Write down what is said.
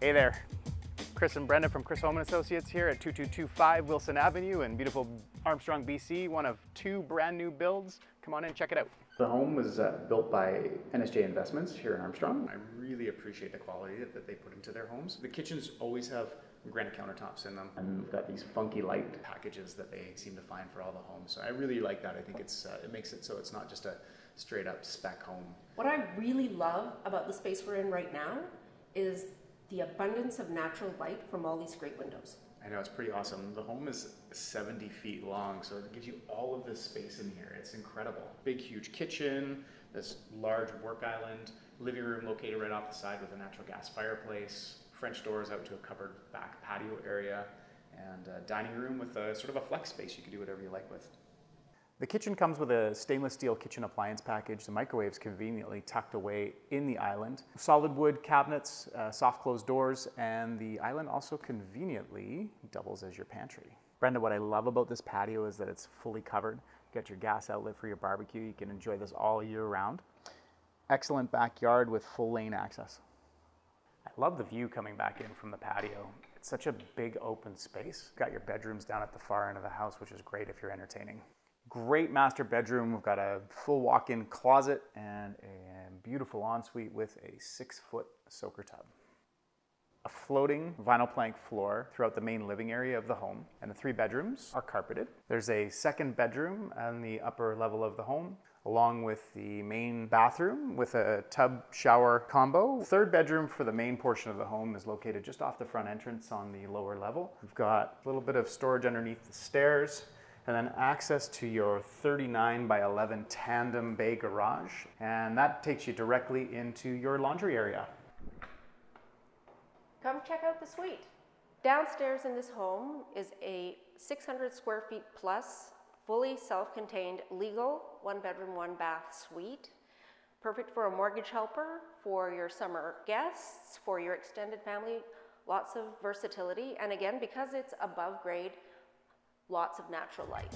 Hey there, Chris and Brenda from Chris Home & Associates here at 2225 Wilson Avenue in beautiful Armstrong, BC, one of 2 brand new builds. Come on in, check it out. The home was built by NSJ Investments here in Armstrong. I really appreciate the quality that they put into their homes. The kitchens always have granite countertops in them, and we've got these funky light packages that they seem to find for all the homes. So I really like that. I think it makes it so it's not just a straight up spec home. What I really love about the space we're in right now is the abundance of natural light from all these great windows. I know, it's pretty awesome. The home is 70 feet long, so it gives you all of this space in here. It's incredible. Big, huge kitchen, this large work island, living room located right off the side with a natural gas fireplace, French doors out to a covered back patio area, and a dining room with a sort of a flex space you can do whatever you like with. The kitchen comes with a stainless steel kitchen appliance package. The microwave's conveniently tucked away in the island. Solid wood cabinets, soft closed doors, and the island also conveniently doubles as your pantry. Brenda, what I love about this patio is that it's fully covered. You got your gas outlet for your barbecue. You can enjoy this all year round. Excellent backyard with full lane access. I love the view coming back in from the patio. It's such a big open space. You've got your bedrooms down at the far end of the house, which is great if you're entertaining. Great master bedroom. We've got a full walk-in closet and a beautiful ensuite with a 6-foot soaker tub. A floating vinyl plank floor throughout the main living area of the home, and the 3 bedrooms are carpeted. There's a second bedroom on the upper level of the home, along with the main bathroom with a tub shower combo. Third bedroom for the main portion of the home is located just off the front entrance on the lower level. We've got a little bit of storage underneath the stairs, and then access to your 39 by 11 tandem bay garage, and that takes you directly into your laundry area. Come check out the suite. Downstairs in this home is a 600 square feet plus, fully self-contained, legal, 1-bedroom, 1-bath suite. Perfect for a mortgage helper, for your summer guests, for your extended family, lots of versatility. And again, because it's above grade, lots of natural light.